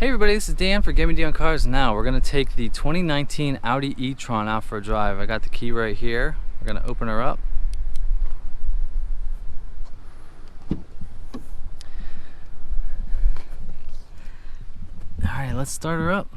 Hey everybody, this is Dan for GemmyD on Cars. Now we're going to take the 2019 Audi eTron out for a drive. I got the key right here. We're going to open her up. Alright, let's start her up.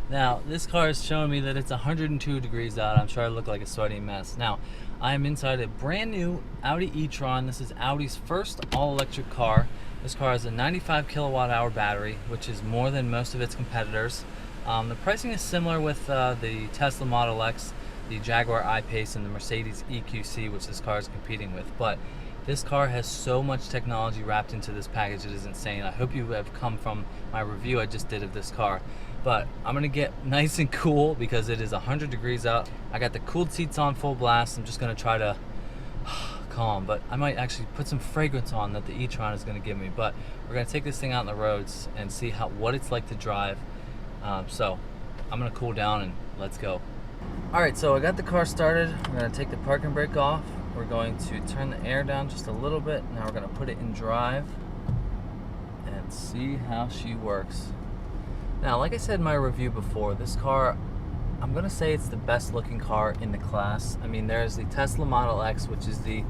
Now, this car is showing me that it's 102 degrees out. I'm sure I look like a sweaty mess. Now, I am inside a brand new Audi eTron. This is Audi's first all-electric car. This car has a 95 kilowatt-hour battery, which is more than most of its competitors. The pricing is similar with the Tesla Model X, the Jaguar I-Pace, and the Mercedes EQC, which this car is competing with. But this car has so much technology wrapped into this package, it is insane. I hope you have come from my review I just did of this car. But I'm gonna get nice and cool because it is 100 degrees out. I got the cooled seats on full blast. I'm just gonna try to calm, but I might actually put some fragrance on that the eTron is gonna give me. But we're gonna take this thing out on the roads and see what it's like to drive. So I'm gonna cool down and let's go. All right, so I got the car started. We're gonna take the parking brake off. We're going to turn the air down just a little bit. Now we're gonna put it in drive and see how she works. Now, like I said in my review before, this car, I'm gonna say it's the best looking car in the class. I mean, there's the Tesla Model X, which is the,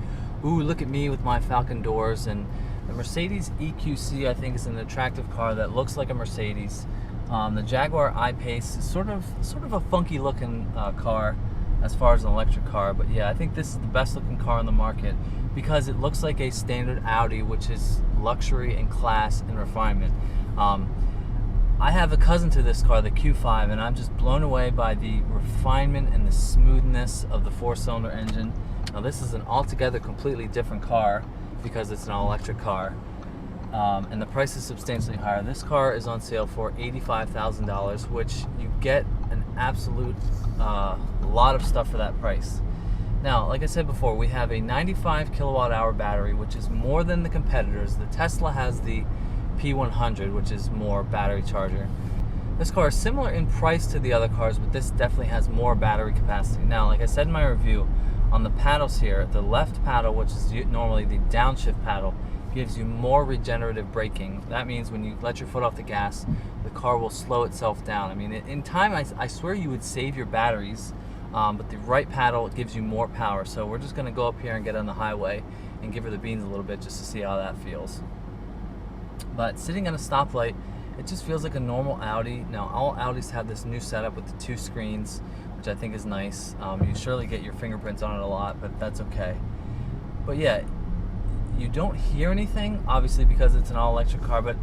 ooh, look at me with my Falcon doors, and the Mercedes EQC, I think, is an attractive car that looks like a Mercedes. The Jaguar I-Pace is sort of a funky looking car as far as an electric car, but yeah, I think this is the best looking car on the market because it looks like a standard Audi, which is luxury and class and refinement. I have a cousin to this car, the Q5, and I'm just blown away by the refinement and the smoothness of the four-cylinder engine. Now this is an altogether completely different car because it's an all-electric car, and the price is substantially higher. This car is on sale for $85,000, which you get an absolute lot of stuff for that price. Now, like I said before, we have a 95 kilowatt-hour battery, which is more than the competitors. The Tesla has the P100, which is more battery charger. This car is similar in price to the other cars, but this definitely has more battery capacity. Now, like I said in my review, on the paddles here, the left paddle, which is normally the downshift paddle, gives you more regenerative braking. That means when you let your foot off the gas, the car will slow itself down. I mean, in time, I swear you would save your batteries, but the right paddle gives you more power. So we're just gonna go up here and get on the highway and give her the beans a little bit just to see how that feels. But sitting at a stoplight, it just feels like a normal Audi. Now, all Audis have this new setup with the two screens, which I think is nice. You surely get your fingerprints on it a lot, but that's okay. But yeah, you don't hear anything, obviously, because it's an all-electric car, but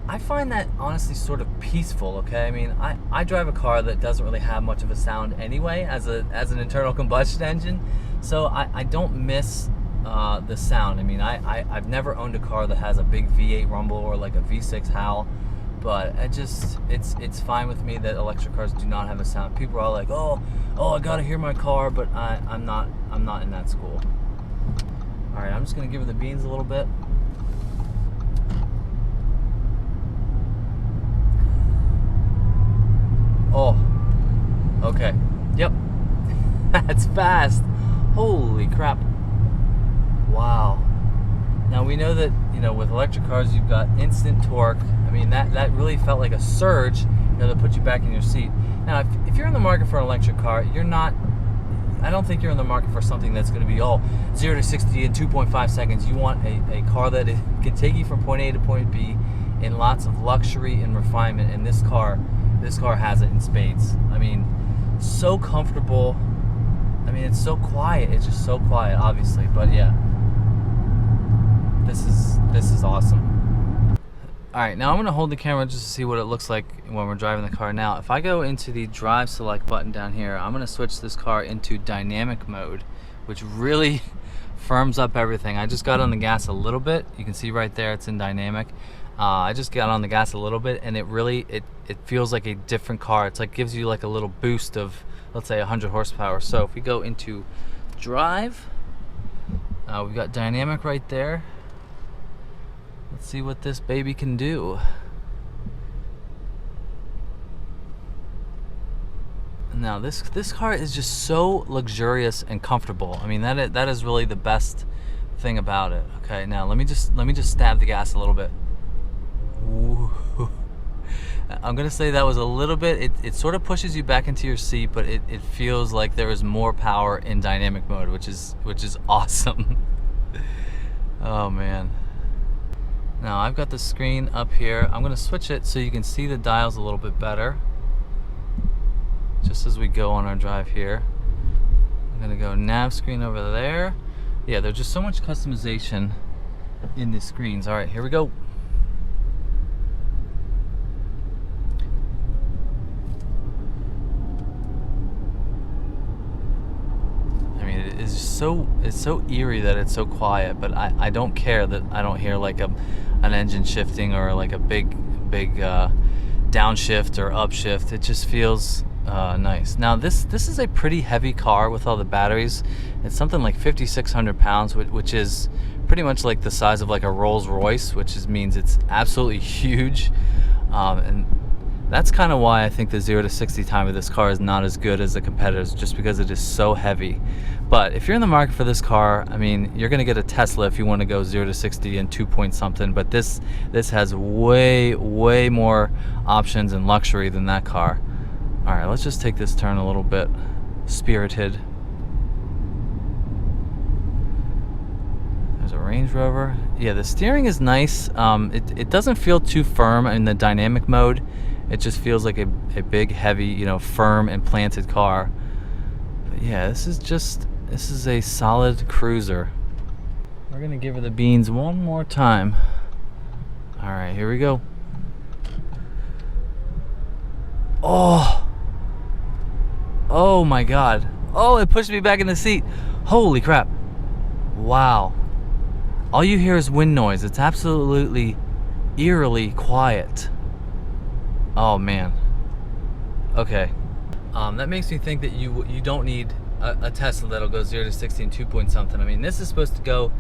I find that honestly sort of peaceful, okay? I mean, I drive a car that doesn't really have much of a sound anyway as an internal combustion engine, so I don't miss the sound. I mean, I've never owned a car that has a big V8 rumble or like a V6 howl, but it's fine with me that electric cars do not have a sound. People are all like, oh, I gotta hear my car, but I'm not in that school. All right, I'm just gonna give her the beans a little bit. Oh, okay, yep, that's fast. Holy crap. Wow. Now we know that, with electric cars you've got instant torque. I mean, that really felt like a surge, that put you back in your seat. Now, if you're in the market for an electric car, I don't think you're in the market for something that's going to be 0 to 60 in 2.5 seconds. You want a car that can take you from point A to point B in lots of luxury and refinement, and this car has it in spades. I mean, so comfortable. I mean, it's so quiet. It's just so quiet, obviously, but yeah. This is awesome. All right, now I'm gonna hold the camera just to see what it looks like when we're driving the car. Now, if I go into the drive select button down here, I'm gonna switch this car into dynamic mode, which really firms up everything. I just got on the gas a little bit. You can see right there, it's in dynamic. I just got on the gas a little bit, and it feels like a different car. It's like gives you like a little boost of, let's say, 100 horsepower. So if we go into drive, we've got dynamic right there. Let's see what this baby can do. Now this car is just so luxurious and comfortable. I mean, that is really the best thing about it. Okay, now let me just stab the gas a little bit. Ooh. I'm gonna say that was a little bit, it sort of pushes you back into your seat, but it feels like there is more power in dynamic mode, which is awesome. Oh man. Now I've got the screen up here. I'm gonna switch it so you can see the dials a little bit better, just as we go on our drive here. I'm gonna go nav screen over there. Yeah, there's just so much customization in the screens. All right, here we go. It's so eerie that it's so quiet, but I don't care that I don't hear like an engine shifting or like a big downshift or upshift. It just feels nice. Now this is a pretty heavy car with all the batteries. It's something like 5,600 pounds, which is pretty much like the size of like a Rolls Royce, which means it's absolutely huge. And that's kind of why I think the 0 to 60 time of this car is not as good as the competitors, just because it is so heavy. But if you're in the market for this car, I mean, you're going to get a Tesla if you want to go 0 to 60 in 2 point something, but this has way more options and luxury than that car. All right, let's just take this turn a little bit spirited. There's a Range Rover. Yeah, the steering is nice. It doesn't feel too firm in the dynamic mode. It just feels like a big, heavy, you know, firm and planted car. But yeah, this is a solid cruiser. We're gonna give her the beans one more time. All right, here we go. Oh my God. Oh, it pushed me back in the seat. Holy crap. Wow. All you hear is wind noise. It's absolutely eerily quiet. Oh man. Okay. That makes me think that you don't need a Tesla that'll go 0 to 60 in 2 point something. I mean, this is supposed to go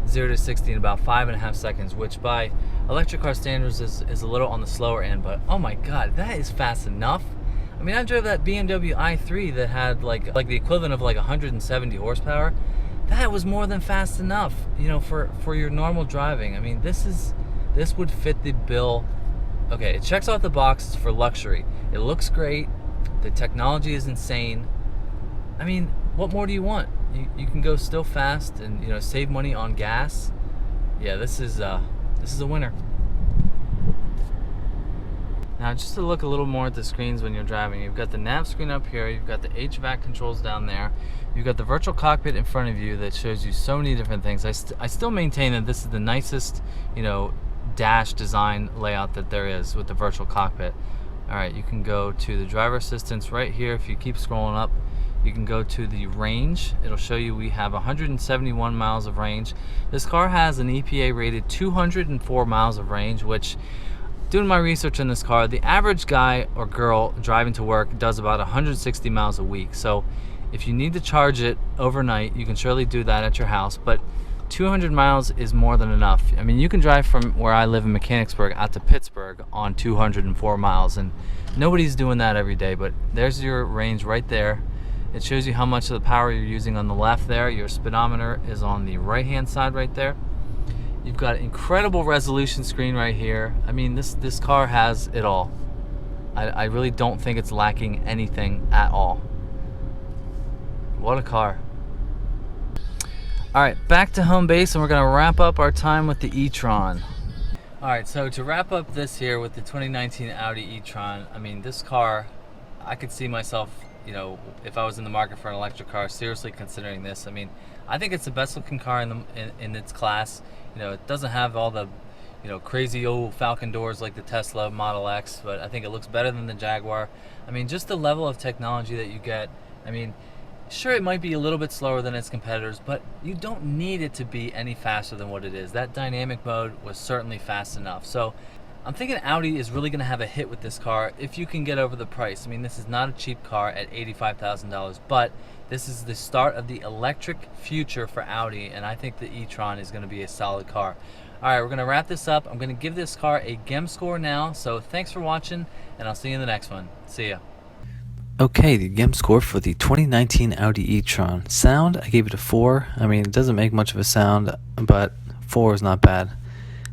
0 to 60 in about 5.5 seconds, which by electric car standards is a little on the slower end, but oh my God, that is fast enough. I mean, I drove that BMW i3 that had like the equivalent of like 170 horsepower. That was more than fast enough, you know, for your normal driving. I mean, this would fit the bill. Okay, it checks off the boxes for luxury. It looks great. The technology is insane. I mean, what more do you want? You can go still fast and, you know, save money on gas. Yeah, this is a winner. Now, just to look a little more at the screens when you're driving, you've got the nav screen up here, you've got the HVAC controls down there, you've got the virtual cockpit in front of you that shows you so many different things. I still maintain that this is the nicest, you know, dash design layout that there is with the virtual cockpit. All right, you can go to the driver assistance right here. If you keep scrolling up, you can go to the range. It'll show you we have 171 miles of range. This car has an EPA rated 204 miles of range, which, doing my research on this car, the average guy or girl driving to work does about 160 miles a week. So if you need to charge it overnight, you can surely do that at your house, but 200 miles is more than enough. I mean, you can drive from where I live in Mechanicsburg out to Pittsburgh on 204 miles, and nobody's doing that every day, but there's your range right there. It shows you how much of the power you're using on the left there. Your speedometer is on the right-hand side right there. You've got incredible resolution screen right here. I mean, this car has it all. I really don't think it's lacking anything at all. What a car. All right, back to home base, and we're gonna wrap up our time with the e-tron. All right, so to wrap up this here with the 2019 Audi e-tron, I mean, this car, I could see myself, you know, if I was in the market for an electric car, seriously considering this. I mean, I think it's the best looking car in its class. You know, it doesn't have all the, you know, crazy old Falcon doors like the Tesla Model X, but I think it looks better than the Jaguar. I mean, just the level of technology that you get. I mean, sure, it might be a little bit slower than its competitors, but you don't need it to be any faster than what it is. That dynamic mode was certainly fast enough. So I'm thinking Audi is really going to have a hit with this car if you can get over the price. I mean, this is not a cheap car at $85,000, but this is the start of the electric future for Audi, and I think the e-tron is going to be a solid car. All right, we're going to wrap this up. I'm going to give this car a Gem score now, so thanks for watching, and I'll see you in the next one. See ya. Okay, the Gem score for the 2019 Audi e-tron. Sound, I gave it a 4. I mean, it doesn't make much of a sound, but 4 is not bad.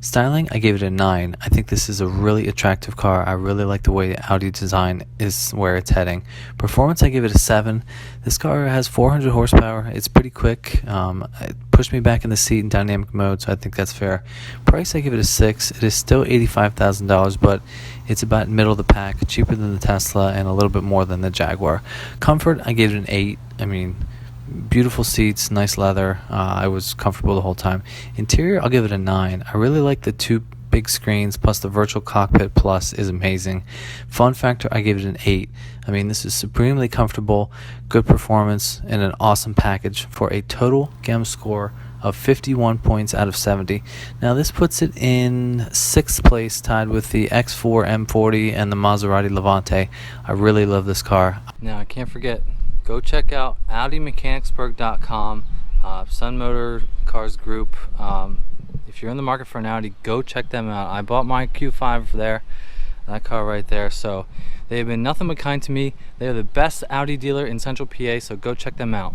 Styling, I gave it a 9. I think this is a really attractive car. I really like the way the Audi design is where it's heading. Performance, I give it a 7. This car has 400 horsepower. It's pretty quick. It pushed me back in the seat in dynamic mode, so I think that's fair. Price, I give it a 6. It is still $85,000, but it's about middle of the pack, cheaper than the Tesla and a little bit more than the Jaguar. Comfort, I gave it an 8. I mean, beautiful seats, nice leather. I was comfortable the whole time. Interior, I'll give it a 9. I really like the 2 big screens, plus the virtual cockpit plus is amazing. Fun factor, I gave it an 8. I mean, this is supremely comfortable, good performance, and an awesome package for a total Gem score of 51 points out of 70. Now this puts it in 6th place, tied with the X4 M40 and the Maserati Levante. I really love this car. Now I can't forget, go check out AudiMechanicsburg.com, Sun Motor Cars Group. If you're in the market for an Audi, go check them out. I bought my Q5 there, that car right there. So they have been nothing but kind to me. They are the best Audi dealer in Central PA, so go check them out.